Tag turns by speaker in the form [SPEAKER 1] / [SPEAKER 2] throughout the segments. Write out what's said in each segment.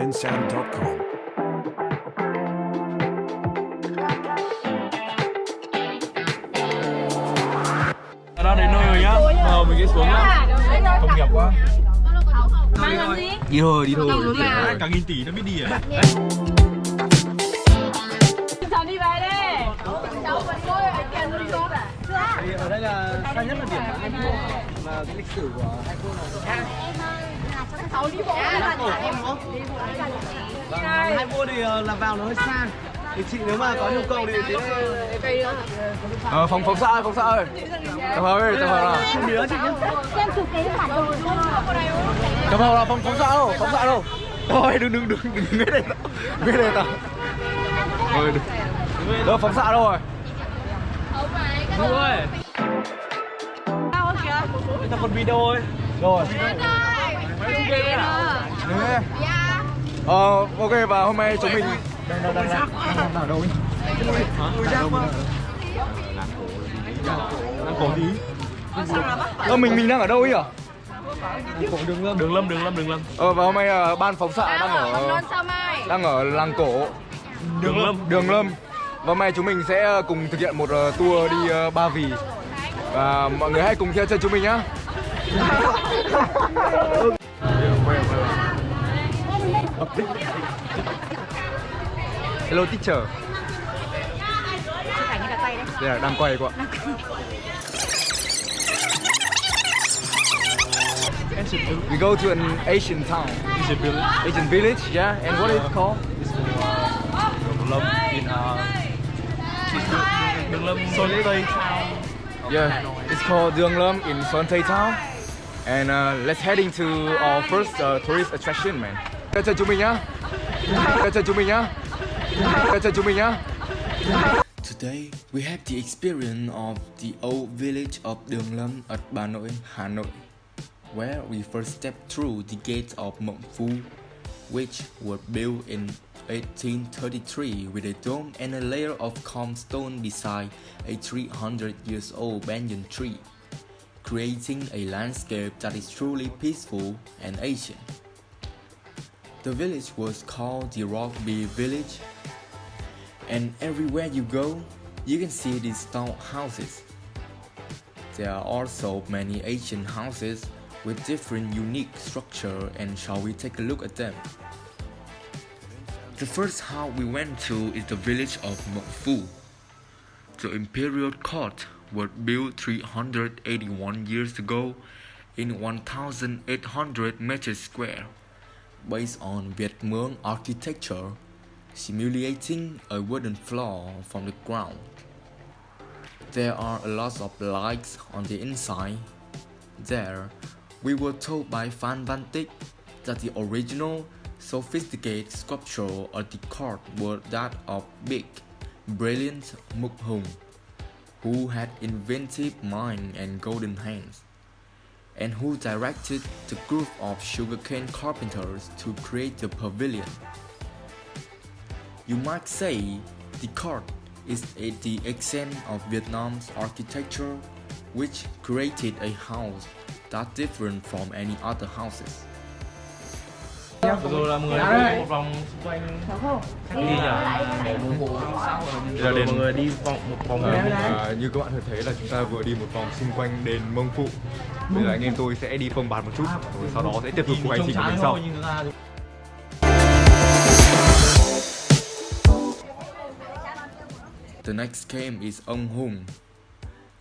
[SPEAKER 1] bensound.com.
[SPEAKER 2] Đã đến nơi rồi nhá. Mình đi xuống nhá. Công nghiệp quá.
[SPEAKER 3] Mang làm gì?
[SPEAKER 2] Đi thôi. Cả nghìn tỷ nó biết đi à?
[SPEAKER 3] Cháu đi về đây. Cháu vẫn ngồi ở tiền rồi đi xuống à?
[SPEAKER 4] Ở đây là xa nhất là điểm iPhone mà cái lịch sử của iPhone này.
[SPEAKER 3] Cháu đi bộ là em không?
[SPEAKER 4] iPhone thì là vào nó hơi xa. Thì chị nếu mà có nhu cầu thì
[SPEAKER 3] Cây nữa.
[SPEAKER 2] Phóng xạ ơi. Chào ơi, chào nào.
[SPEAKER 4] không nhớ chị nhé.
[SPEAKER 5] Xem thực tế bản đồ
[SPEAKER 2] Chào là phóng xạ đâu. Thôi đừng nghe đây tao. Ơi đừng. Đâu phóng xạ đâu rồi.
[SPEAKER 4] Đúng rồi.
[SPEAKER 3] Sao không kìa?
[SPEAKER 4] Người ta còn video ấy.
[SPEAKER 2] Rồi.
[SPEAKER 3] Dạ.
[SPEAKER 2] Ok và hôm nay chúng mình đang ở đâu ấy? Đang cổ gì? Mình đang ở đâu ấy à?
[SPEAKER 4] Cổ Đường Lâm.
[SPEAKER 2] Và hôm nay ban phóng xạ đang ở làng cổ Đường Lâm. Và hôm nay chúng mình sẽ cùng thực hiện một tour đi Ba Vì. Và mọi người hãy cùng theo chân chúng mình nhá. Hello teacher. Đây là đang quay quá. We go to an Asian town. Asian village, yeah. And what is it called?
[SPEAKER 4] Đường Lâm Sơn Tây Town.
[SPEAKER 2] Yeah, it's called Đường Lâm in Sơn Tây town. And let's heading to our first tourist attraction, man. Theo chân chúng mình nhá. Today we have the experience of the old village of Đường Lâm at Hà Nội, where we first stepped through the gates of Mộng Phu, which were built in 1833 with a dome and a layer of calm stone beside a 300 years old banyan tree, creating a landscape that is truly peaceful and ancient. The village was called the Rockby Village, and everywhere you go, you can see these stone houses. There are also many ancient houses with different unique structure, and shall we take a look at them? The first house we went to is the village of Mộng Phu. The imperial court was built 381 years ago in 1,800 meters square, based on Việt Mường architecture, simulating a wooden floor from the ground. There are a lot of lights on the inside. There, we were told by Phan Văn Tích that the original sophisticated sculpture at the court was that of big, brilliant Mục Hùng, who had inventive mind and golden hands, and who directed the group of sugarcane carpenters to create the pavilion. You might say the court is at the extent of Vietnam's architecture, which created a house that different from any other houses.
[SPEAKER 4] Vừa rồi là mọi người đi một vòng xung quanh đi nhỉ? Để mọi người đi một vòng.
[SPEAKER 2] Như các bạn có thể thấy là chúng ta vừa đi một vòng xung quanh đền Mông Phụ. Bây giờ anh em tôi sẽ đi phông bạt một chút, rồi sau đó sẽ tiếp tục cuộc hành trình của mình sau. The next camp is Ông Hùng.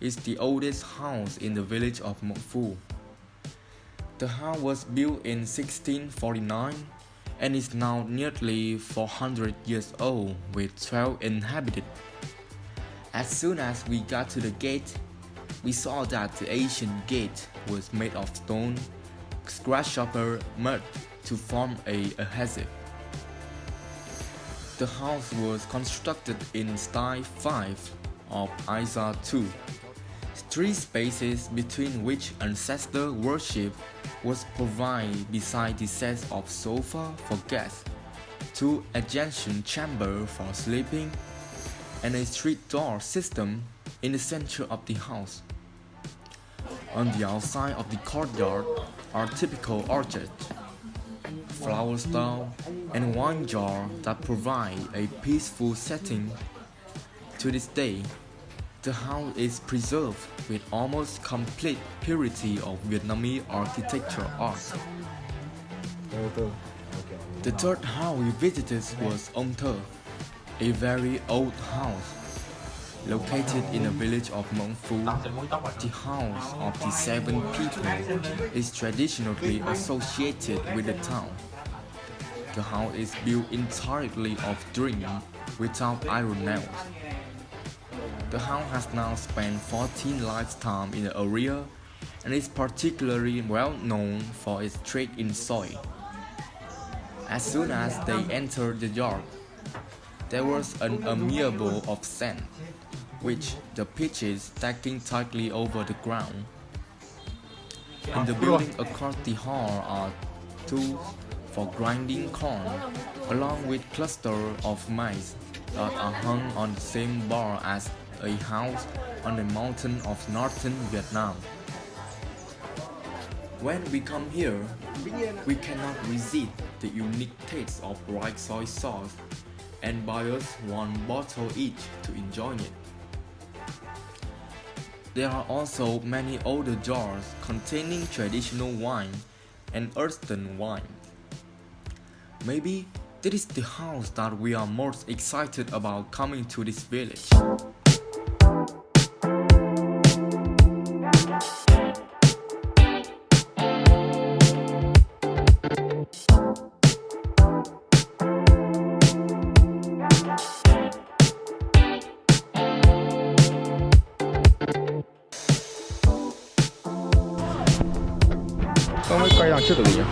[SPEAKER 2] It's the oldest house in the village of Mộng Phu. The house was built in 1649 and is now nearly 400 years old with 12 inhabitants. As soon as we got to the gate, we saw that the ancient gate was made of stone, grasshopper mud to form a adhesive. The house was constructed in style 5 of Isa II. 3 spaces between which ancestor worship was provided beside the set of sofa for guests, 2 adjacent chambers for sleeping, and a street door system in the center of the house. On the outside of the courtyard are typical orchards. flower stall, and wine jar that provide a peaceful setting. To this day, the house is preserved with almost complete purity of Vietnamese architectural art. The third house we visited was Ông Thơ, a very old house located in the village of Mộng Phú. The house of the seven people is traditionally associated with the town. The house is built entirely of drink without iron nails. The house has now spent 14 lifetimes in the area and is particularly well known for its trade in soil. As soon as they entered the yard, there was an amiable of sand, which the pitches stacking tightly over the ground. In the building across the hall are tools for grinding corn, along with clusters of maize that are hung on the same bar as a house on the mountain of northern Vietnam. When we come here, we cannot resist the unique taste of rice soy sauce and buy us one bottle each to enjoy it. There are also many older jars containing traditional wine and earthen wine. Maybe this is the house that we are most excited about coming to this village.
[SPEAKER 4] Con mới quay đằng trước được gì nhỉ?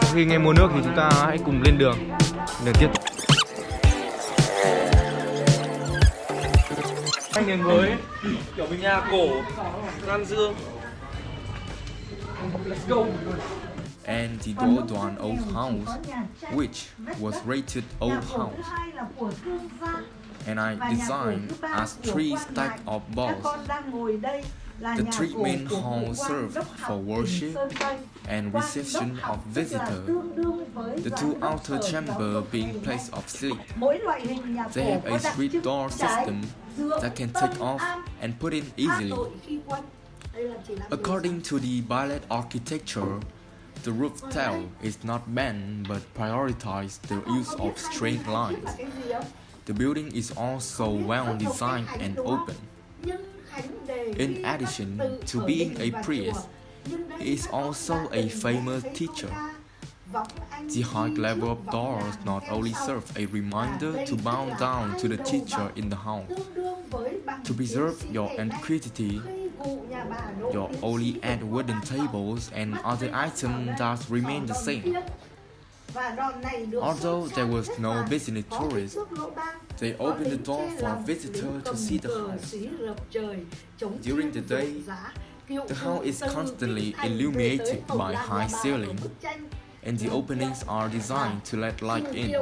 [SPEAKER 4] Sau khi nghe mua nước thì chúng ta hãy cùng lên đường tiếp. Anh đến với kiểu bình nhà cổ, Lan Dương. Let's go.
[SPEAKER 2] And the Do Doan old house, which was rated old house. And I designed as 3 stacks of balls. The 3 main halls served for worship and reception of visitors, the 2 outer chambers being place of sleep. They have a street door system that can take off and put in easily. According to the ballet architecture, the roof tile is not bent but prioritizes the use of straight lines. The building is also well designed and open. In addition to being a priest, he is also a famous teacher. The high level of doors not only serve a reminder to bow down to the teacher in the house. To preserve your antiquity, you only add wooden tables and other items that remain the same. Although there was no business tourists, they opened the door for visitors to see the house. During the day, the house is constantly illuminated by high ceiling, and the openings are designed to let light in.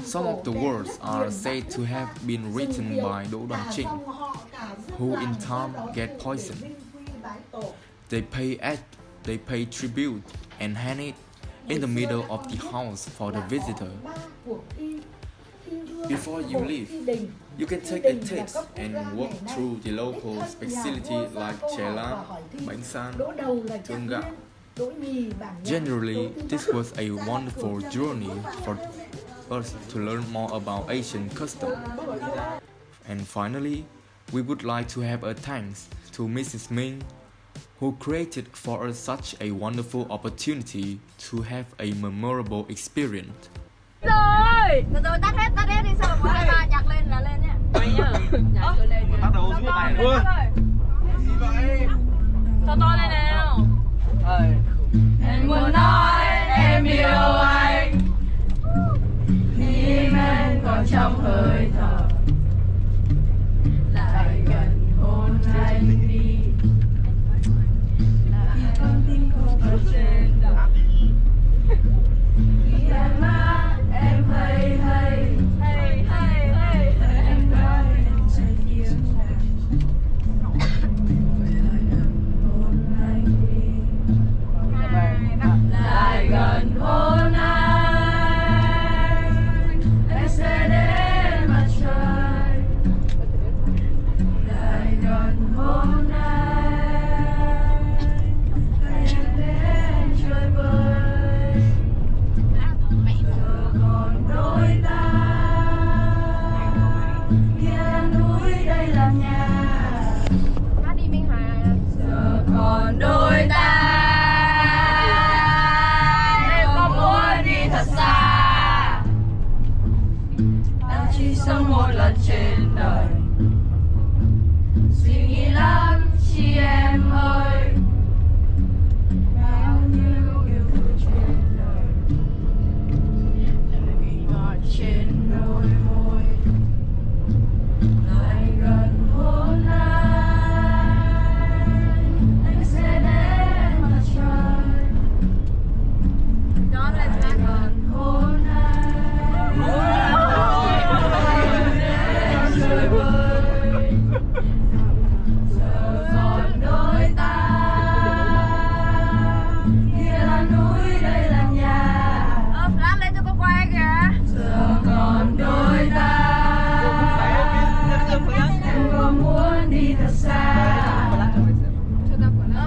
[SPEAKER 2] Some of the words are said to have been written by Đỗ Đoàn Trinh, who in time get poisoned. They pay tribute and hang it in the middle of the house for the visitor. Before you leave, you can take a taste and walk through the local specialties like chè lam, bánh san, thương gạo. Generally, this was a wonderful journey for us to learn more about Asian customs. And finally, we would like to have a thanks to Mrs. Minh, who created for us such a wonderful opportunity to have a memorable experience.
[SPEAKER 3] Rồi, từ từ tắt hết đi, sao mà ba nhạc lên là lên nhá. Nhạc cứ lên.
[SPEAKER 4] Tắt đầu giữa tay luôn.
[SPEAKER 3] Gì vậy? Cho to lên nào. Em muốn nói em yêu anh, tim em còn trong hơi thở, lại gần hôn anh đi, khi con tim không ở trên đầu, khi em mắt em hay em nói em sẽ kiếm nàng. chỉ sống một lần trên đời. Suy nghĩ lắm chị em ơi, bao nhiêu yêu thương trên đời lại bị ngọt trên đôi môi. Lại gần hôn anh sẽ đến mặt trời. Lại gần hôn anh trời ơi. Giờ còn đôi ta, kia là núi đây là nhà.
[SPEAKER 1] Lát lên cho con quay kìa.
[SPEAKER 3] Giờ còn đôi ta, em có muốn đi thật xa.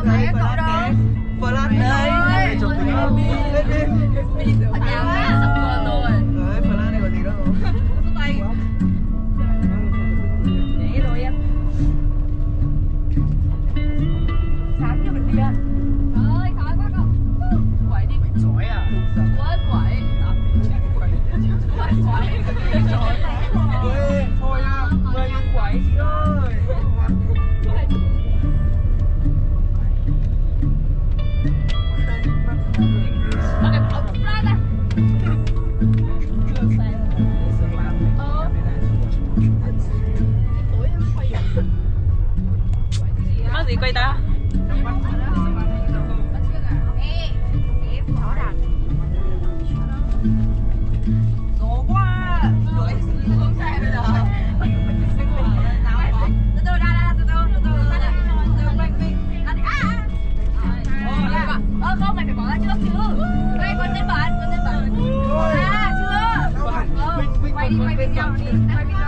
[SPEAKER 1] Mày cậu đâu?
[SPEAKER 5] Flash đây. Chụp cái lên đi.
[SPEAKER 1] Ở nhà quá sập quần rồi.
[SPEAKER 5] Đấy, flash đây còn gì nữa không?
[SPEAKER 1] Tay. Để rồi em. Sáng như mình đi ăn. Ơi, khói quá cậu. Quẩy đi.
[SPEAKER 5] Chói à?
[SPEAKER 1] Quẩy quẩy. Quẩy quẩy.
[SPEAKER 5] Ê, thôi nha. Mời anh quẩy chị ơi.
[SPEAKER 1] Mắc gì quay ta?
[SPEAKER 5] Ngộ quá. Đuổi xuống xe bây giờ.
[SPEAKER 1] Không, mày phải bỏ ra trước chứ. Đây, con tên bẩn. À, chưa. Quay đi, quay video đi. Quay video.